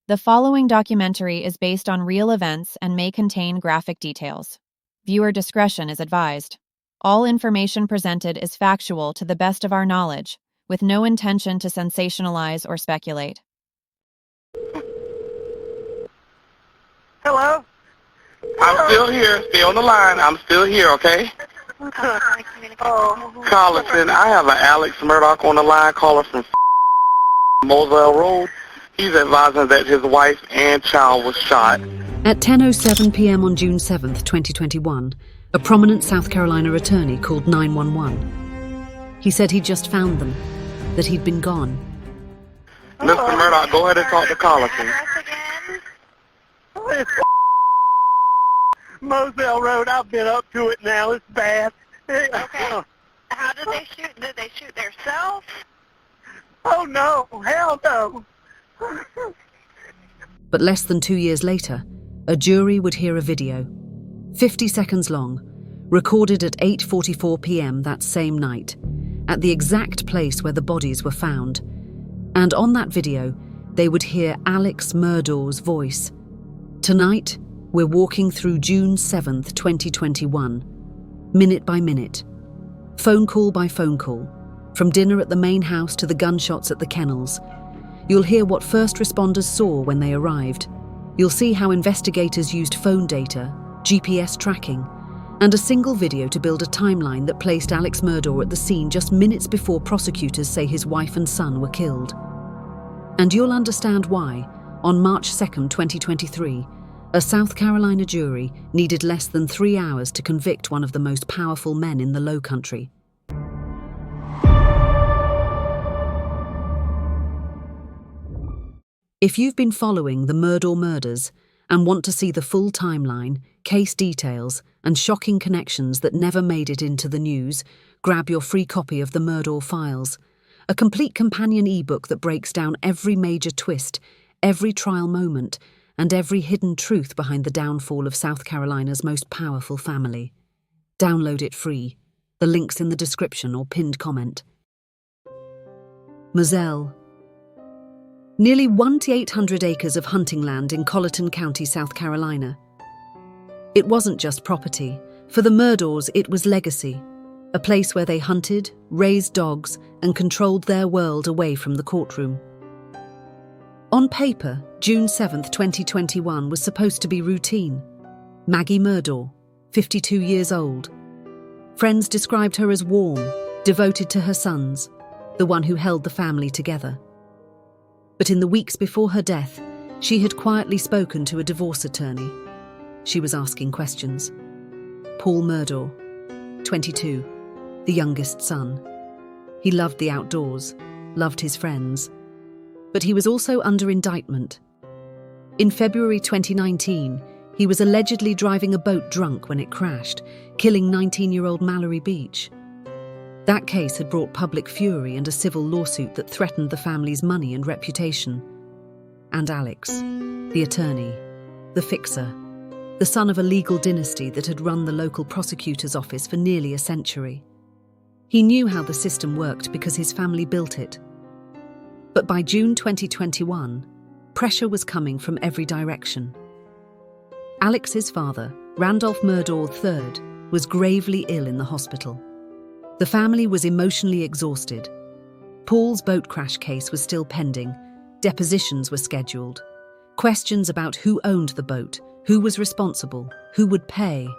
The following documentary is based on real events and may contain graphic details. Viewer discretion is advised. All information presented is factual to the best of our knowledge, with no intention to sensationalize or speculate. Hello? I'm still here. Stay on the line. I'm still here, okay? Collison, I have an Alex Murdaugh on the line, caller from Moselle Road. He's advising that his wife and child was shot. At 10:07 p.m. on June 7th, 2021, a prominent South Carolina attorney called 911. He said he'd just found them, that he'd been gone. Mr. Murdaugh, go ahead and talk to Collison. It's Moselle Road. I've been up to it now. It's bad. Okay. How did they shoot? Did they shoot themselves? Oh, no. Hell no. But less than 2 years later, a jury would hear a video, 50 seconds long, recorded at 8:44 p.m. that same night, at the exact place where the bodies were found. And on that video, they would hear Alex Murdaugh's voice. Tonight, we're walking through June 7th, 2021, minute by minute, phone call by phone call, from dinner at the main house to the gunshots at the kennels. You'll hear what first responders saw when they arrived. You'll see how investigators used phone data, GPS tracking, and a single video to build a timeline that placed Alex Murdaugh at the scene just minutes before prosecutors say his wife and son were killed. And you'll understand why, on March 2nd, 2023, a South Carolina jury needed less than 3 hours to convict one of the most powerful men in the Low Country. If you've been following the Murdaugh murders and want to see the full timeline, case details, and shocking connections that never made it into the news, grab your free copy of the Murdaugh Files, a complete companion ebook that breaks down every major twist, every trial moment, and every hidden truth behind the downfall of South Carolina's most powerful family. Download it free. The link's in the description or pinned comment. Moselle. Nearly 1,800 acres of hunting land in Colleton County, South Carolina. It wasn't just property. For the Murdaughs, it was legacy. A place where they hunted, raised dogs, and controlled their world away from the courtroom. On paper, June 7th, 2021 was supposed to be routine. Maggie Murdaugh, 52 years old. Friends described her as warm, devoted to her sons, the one who held the family together. But in the weeks before her death, she had quietly spoken to a divorce attorney. She was asking questions. Paul Murdaugh, 22, the youngest son. He loved the outdoors, loved his friends. But he was also under indictment. In February 2019, he was allegedly driving a boat drunk when it crashed, killing 19-year-old Mallory Beach. That case had brought public fury and a civil lawsuit that threatened the family's money and reputation. And Alex, the attorney, the fixer, the son of a legal dynasty that had run the local prosecutor's office for nearly a century. He knew how the system worked because his family built it. But by June 2021, pressure was coming from every direction. Alex's father, Randolph Murdaugh III, was gravely ill in the hospital. The family was emotionally exhausted. Paul's boat crash case was still pending. Depositions were scheduled. Questions about who owned the boat, who was responsible, who would pay.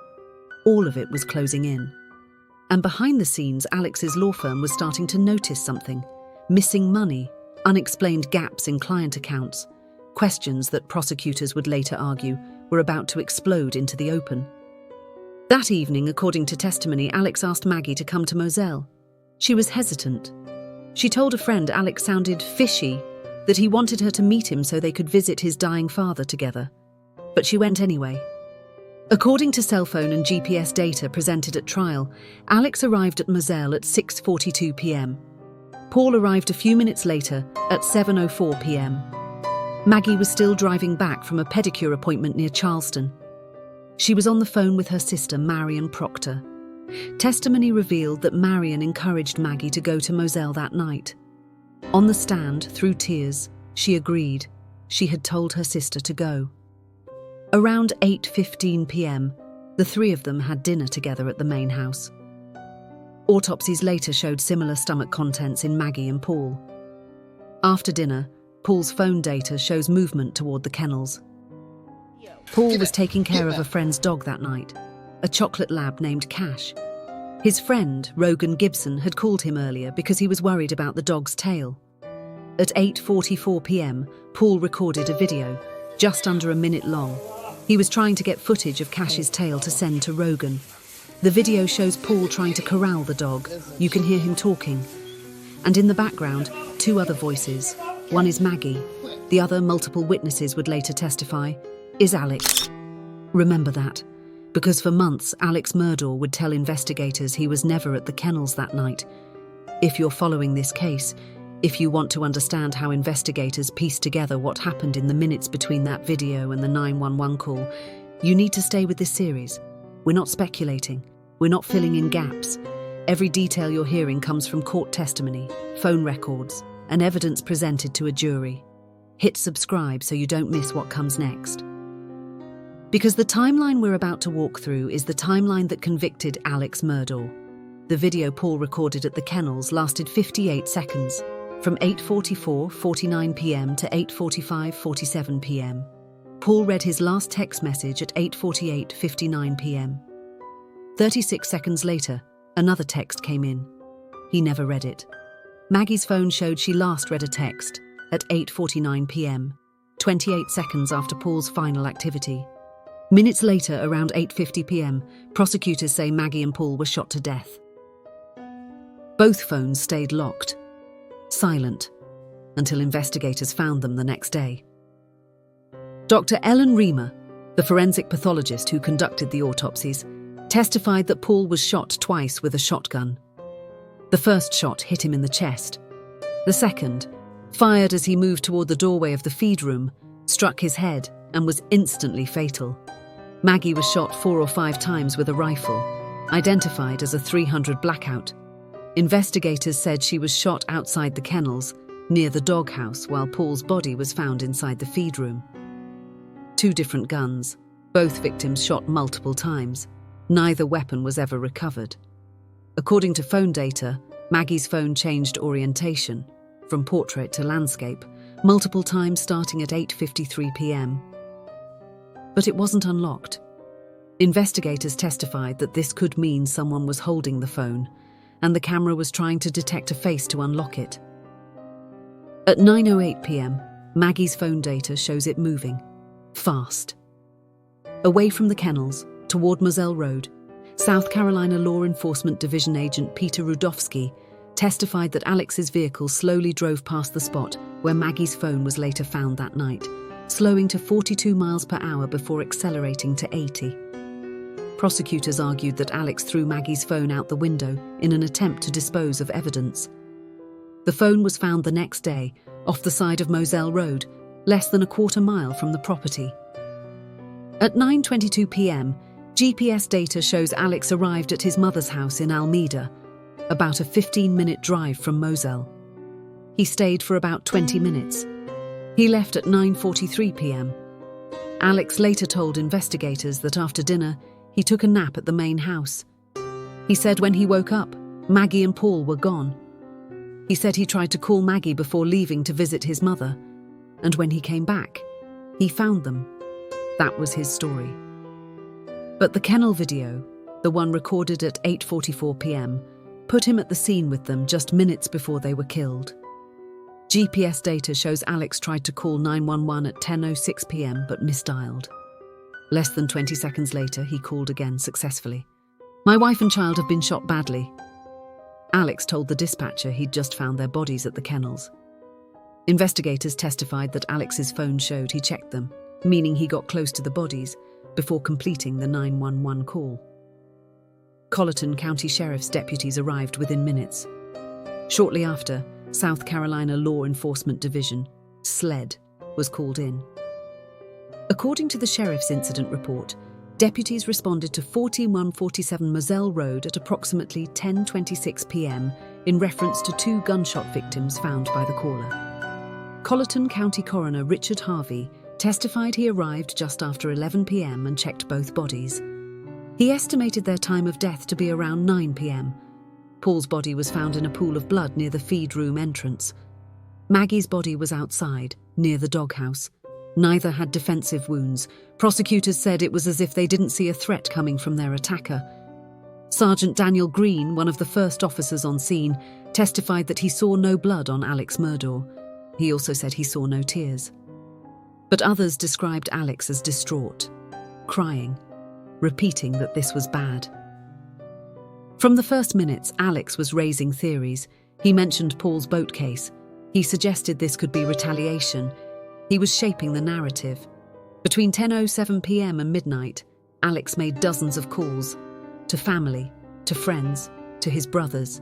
All of it was closing in. And behind the scenes, Alex's law firm was starting to notice something. Missing money, unexplained gaps in client accounts, questions that prosecutors would later argue were about to explode into the open. That evening, according to testimony, Alex asked Maggie to come to Moselle. She was hesitant. She told a friend Alex sounded fishy, that he wanted her to meet him so they could visit his dying father together. But she went anyway. According to cell phone and GPS data presented at trial, Alex arrived at Moselle at 6:42 p.m. Paul arrived a few minutes later at 7:04 p.m. Maggie was still driving back from a pedicure appointment near Charleston. She was on the phone with her sister, Marion Proctor. Testimony revealed that Marion encouraged Maggie to go to Moselle that night. On the stand, through tears, she agreed. she had told her sister to go. Around 8:15 p.m., the three of them had dinner together at the main house. Autopsies later showed similar stomach contents in Maggie and Paul. After dinner, Paul's phone data shows movement toward the kennels. Paul was taking care of a friend's dog that night, a chocolate lab named Cash. His friend, Rogan Gibson, had called him earlier because he was worried about the dog's tail. At 8:44 p.m, Paul recorded a video, just under a minute long. He was trying to get footage of Cash's tail to send to Rogan. The video shows Paul trying to corral the dog. You can hear him talking. And in the background, two other voices. One is Maggie. The other, multiple witnesses would later testify, is Alex. Remember that, because for months Alex Murdaugh would tell investigators he was never at the kennels that night. If you're following this case, if you want to understand how investigators piece together what happened in the minutes between that video and the 911 call, you need to stay with this series. We're not speculating. We're not filling in gaps. Every detail you're hearing comes from court testimony, phone records, and evidence presented to a jury. Hit subscribe so you don't miss what comes next. Because the timeline we're about to walk through is the timeline that convicted Alex Murdaugh. The video Paul recorded at the kennels lasted 58 seconds, from 8:44:49 p.m. to 8:45:47 p.m. Paul read his last text message at 8:48:59 p.m. 36 seconds later, another text came in. He never read it. Maggie's phone showed she last read a text at 8:49 p.m., 28 seconds after Paul's final activity. Minutes later, around 8:50 p.m, prosecutors say Maggie and Paul were shot to death. Both phones stayed locked, silent, until investigators found them the next day. Dr. Ellen Reamer, the forensic pathologist who conducted the autopsies, testified that Paul was shot twice with a shotgun. The first shot hit him in the chest. The second, fired as he moved toward the doorway of the feed room, struck his head and was instantly fatal. Maggie was shot 4 or 5 times with a rifle, identified as a .300 Blackout. Investigators said she was shot outside the kennels, near the doghouse, while Paul's body was found inside the feed room. 2 different guns, both victims shot multiple times. Neither weapon was ever recovered. According to phone data, Maggie's phone changed orientation, from portrait to landscape, multiple times starting at 8:53 p.m. But it wasn't unlocked. Investigators testified that this could mean someone was holding the phone, and the camera was trying to detect a face to unlock it. At 9:08 p.m, Maggie's phone data shows it moving, fast. Away from the kennels, toward Moselle Road, South Carolina Law Enforcement Division agent Peter Rudofsky testified that Alex's vehicle slowly drove past the spot where Maggie's phone was later found that night, slowing to 42 miles per hour before accelerating to 80. Prosecutors argued that Alex threw Maggie's phone out the window in an attempt to dispose of evidence. The phone was found the next day, off the side of Moselle Road, less than a quarter mile from the property. At 9:22 p.m, GPS data shows Alex arrived at his mother's house in Almeda, about a 15-minute drive from Moselle. He stayed for about 20 minutes. He left at 9:43 p.m. Alex later told investigators that after dinner, he took a nap at the main house. He said when he woke up, Maggie and Paul were gone. He said he tried to call Maggie before leaving to visit his mother, and when he came back, he found them. That was his story. But the kennel video, the one recorded at 8:44 p.m, put him at the scene with them just minutes before they were killed. GPS data shows Alex tried to call 911 at 10:06 p.m. but misdialed. Less than 20 seconds later, he called again successfully. "My wife and child have been shot badly." Alex told the dispatcher he'd just found their bodies at the kennels. Investigators testified that Alex's phone showed he checked them, meaning he got close to the bodies before completing the 911 call. Colleton County Sheriff's deputies arrived within minutes. Shortly after, South Carolina Law Enforcement Division, SLED, was called in. According to the sheriff's incident report, deputies responded to 4147 Moselle Road at approximately 10:26 p.m. in reference to 2 gunshot victims found by the caller. Colleton County Coroner Richard Harvey testified he arrived just after 11 p.m. and checked both bodies. He estimated their time of death to be around 9 p.m. Paul's body was found in a pool of blood near the feed room entrance. Maggie's body was outside, near the doghouse. Neither had defensive wounds. Prosecutors said it was as if they didn't see a threat coming from their attacker. Sergeant Daniel Green, one of the first officers on scene, testified that he saw no blood on Alex Murdaugh. He also said he saw no tears. But others described Alex as distraught, crying, repeating that this was bad. From the first minutes, Alex was raising theories. He mentioned Paul's boat case. He suggested this could be retaliation. He was shaping the narrative. Between 10:07 p.m. and midnight, Alex made dozens of calls, to family, to friends, to his brothers.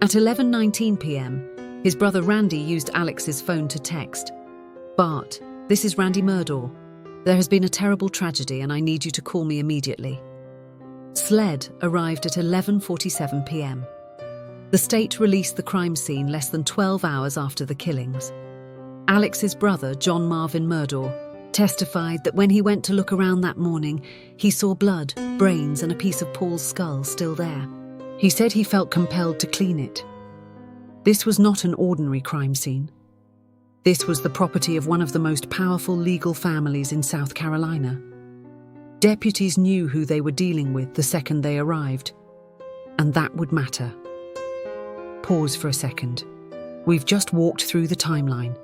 At 11:19 p.m., his brother Randy used Alex's phone to text, "Bart, this is Randy Murdaugh. There has been a terrible tragedy and I need you to call me immediately." SLED arrived at 11:47 p.m. The state released the crime scene less than 12 hours after the killings. Alex's brother, John Marvin Murdaugh, testified that when he went to look around that morning, he saw blood, brains, and a piece of Paul's skull still there. He said he felt compelled to clean it. This was not an ordinary crime scene. This was the property of one of the most powerful legal families in South Carolina. Deputies knew who they were dealing with the second they arrived, and that would matter. Pause for a second. We've just walked through the timeline.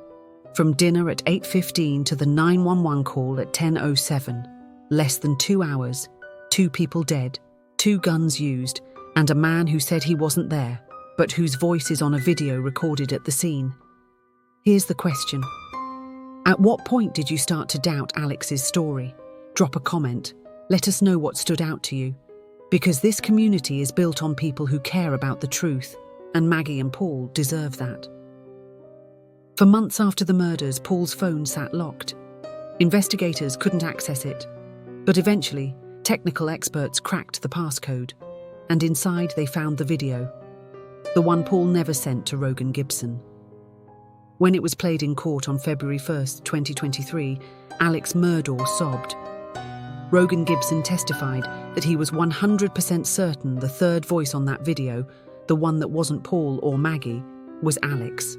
From dinner at 8:15 to the 911 call at 10:07. Less than 2 hours, 2 people dead, 2 guns used, and a man who said he wasn't there, but whose voice is on a video recorded at the scene. Here's the question. At what point did you start to doubt Alex's story? Drop a comment. Let us know what stood out to you. Because this community is built on people who care about the truth, and Maggie and Paul deserve that. For months after the murders, Paul's phone sat locked. Investigators couldn't access it, but eventually, technical experts cracked the passcode, and inside they found the video, the one Paul never sent to Rogan Gibson. When it was played in court on February 1st, 2023, Alex Murdaugh sobbed. Rogan Gibson testified that he was 100% certain the third voice on that video, the one that wasn't Paul or Maggie, was Alex.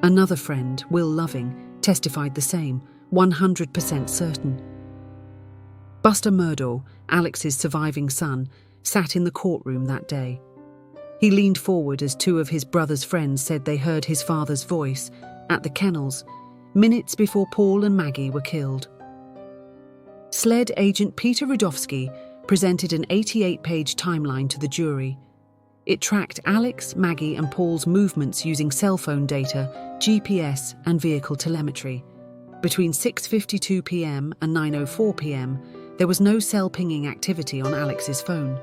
Another friend, Will Loving, testified the same, 100% certain. Buster Murdaugh, Alex's surviving son, sat in the courtroom that day. He leaned forward as 2 of his brother's friends said they heard his father's voice at the kennels, minutes before Paul and Maggie were killed. SLED agent Peter Rudofsky presented an 88-page timeline to the jury. It tracked Alex, Maggie, and Paul's movements using cell phone data, GPS, and vehicle telemetry. Between 6:52 p.m. and 9:04 p.m., there was no cell pinging activity on Alex's phone.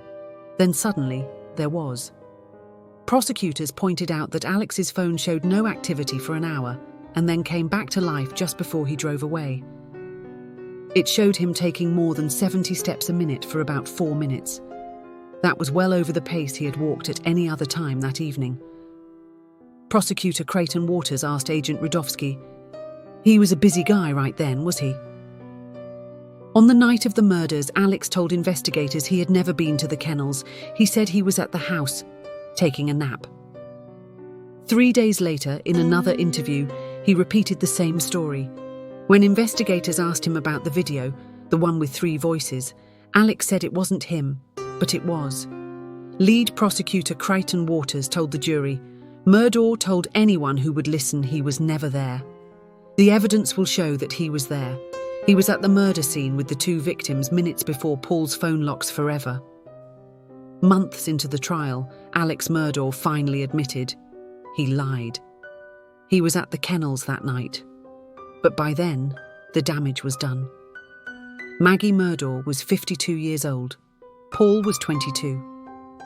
Then suddenly, there was. Prosecutors pointed out that Alex's phone showed no activity for an hour and then came back to life just before he drove away. It showed him taking more than 70 steps a minute for about 4 minutes. That was well over the pace he had walked at any other time that evening. Prosecutor Creighton Waters asked Agent Rudofsky, "He was a busy guy right then, was he?" On the night of the murders, Alex told investigators he had never been to the kennels. He said he was at the house, taking a nap. 3 days later, in another interview, he repeated the same story. When investigators asked him about the video, the one with 3 voices, Alex said it wasn't him, but it was. Lead prosecutor Creighton Waters told the jury, "Murdaugh told anyone who would listen he was never there. The evidence will show that he was there. He was at the murder scene with the 2 victims minutes before Paul's phone locks forever." Months into the trial, Alex Murdaugh finally admitted he lied. He was at the kennels that night. But by then, the damage was done. Maggie Murdaugh was 52 years old. Paul was 22.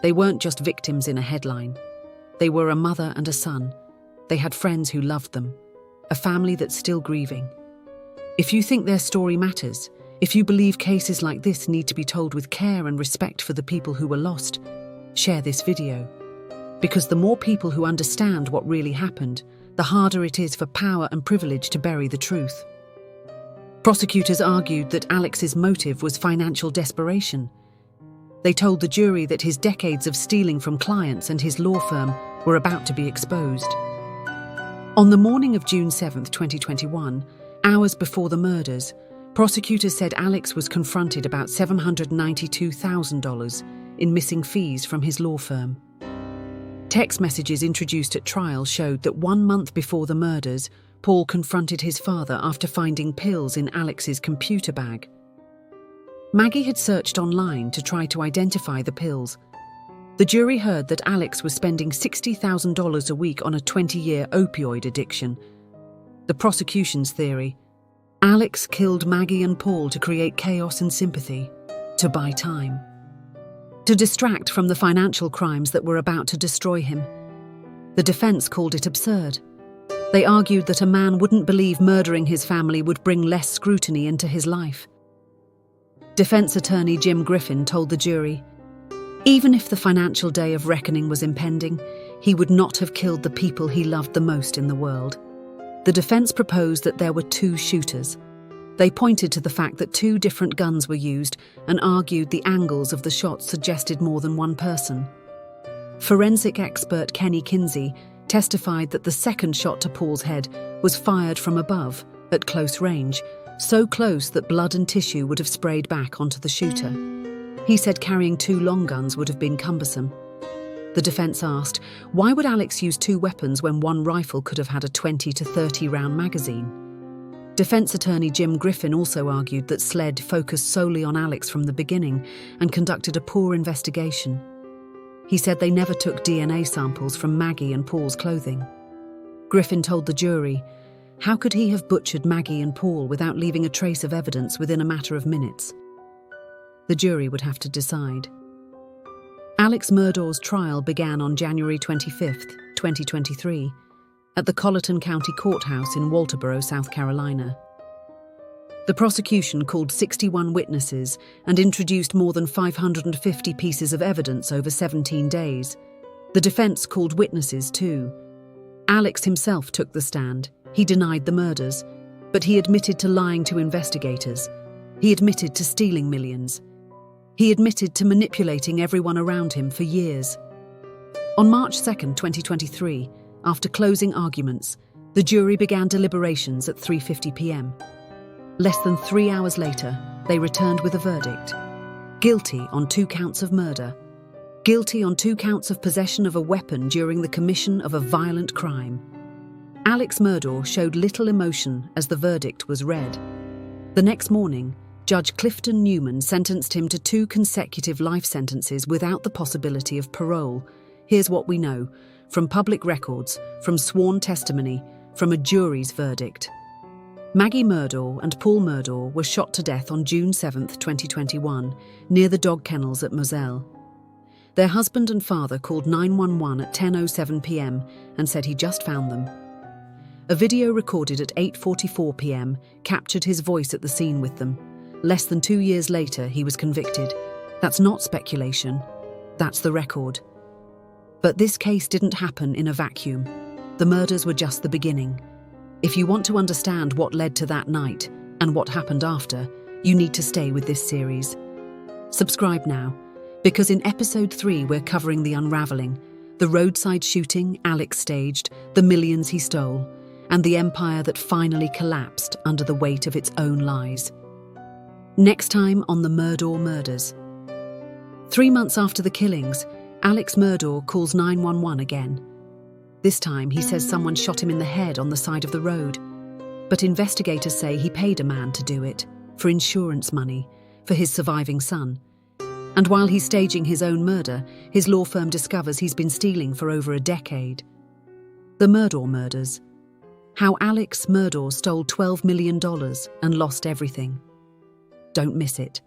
They weren't just victims in a headline. They were a mother and a son. They had friends who loved them. A family that's still grieving. If you think their story matters, if you believe cases like this need to be told with care and respect for the people who were lost, share this video. Because the more people who understand what really happened, the harder it is for power and privilege to bury the truth. Prosecutors argued that Alex's motive was financial desperation. They told the jury that his decades of stealing from clients and his law firm were about to be exposed. On the morning of June 7, 2021, hours before the murders, prosecutors said Alex was confronted about $792,000 in missing fees from his law firm. Text messages introduced at trial showed that 1 month before the murders, Paul confronted his father after finding pills in Alex's computer bag. Maggie had searched online to try to identify the pills. The jury heard that Alex was spending $60,000 a week on a 20-year opioid addiction. The prosecution's theory: Alex killed Maggie and Paul to create chaos and sympathy, to buy time, to distract from the financial crimes that were about to destroy him. The defense called it absurd. They argued that a man wouldn't believe murdering his family would bring less scrutiny into his life. Defense attorney Jim Griffin told the jury, even if the financial day of reckoning was impending, he would not have killed the people he loved the most in the world. The defense proposed that there were 2 shooters. They pointed to the fact that 2 different guns were used and argued the angles of the shots suggested more than one person. Forensic expert Kenny Kinsey testified that the second shot to Paul's head was fired from above, at close range, so close that blood and tissue would have sprayed back onto the shooter. He said carrying 2 long guns would have been cumbersome. The defense asked, why would Alex use 2 weapons when one rifle could have had a 20 to 30 round magazine? Defense attorney Jim Griffin also argued that SLED focused solely on Alex from the beginning and conducted a poor investigation. He said they never took DNA samples from Maggie and Paul's clothing. Griffin told the jury, how could he have butchered Maggie and Paul without leaving a trace of evidence within a matter of minutes? The jury would have to decide. Alex Murdaugh's trial began on January 25, 2023, at the Colleton County Courthouse in Walterboro, South Carolina. The prosecution called 61 witnesses and introduced more than 550 pieces of evidence over 17 days. The defense called witnesses too. Alex himself took the stand. He denied the murders, but he admitted to lying to investigators. He admitted to stealing millions. He admitted to manipulating everyone around him for years. On March 2, 2023, after closing arguments, the jury began deliberations at 3:50 p.m. Less than 3 hours later, they returned with a verdict. Guilty on 2 counts of murder. Guilty on 2 counts of possession of a weapon during the commission of a violent crime. Alex Murdaugh showed little emotion as the verdict was read. The next morning, Judge Clifton Newman sentenced him to 2 consecutive life sentences without the possibility of parole. Here's what we know, from public records, from sworn testimony, from a jury's verdict. Maggie Murdaugh and Paul Murdaugh were shot to death on June 7, 2021, near the dog kennels at Moselle. Their husband and father called 911 at 10:07 p.m. and said he just found them. A video recorded at 8:44 p.m. captured his voice at the scene with them. Less than 2 years later, he was convicted. That's not speculation. That's the record. But this case didn't happen in a vacuum. The murders were just the beginning. If you want to understand what led to that night and what happened after, you need to stay with this series. Subscribe now, because in episode 3 we're covering the unraveling, the roadside shooting Alex staged, the millions he stole, and the empire that finally collapsed under the weight of its own lies. Next time on the Murdaugh murders. 3 months after the killings, Alex Murdaugh calls 911 again. This time he says someone shot him in the head on the side of the road. But investigators say he paid a man to do it, for insurance money, for his surviving son. And while he's staging his own murder, his law firm discovers he's been stealing for over a decade. The Murdaugh murders. How Alex Murdaugh stole $12 million and lost everything. Don't miss it.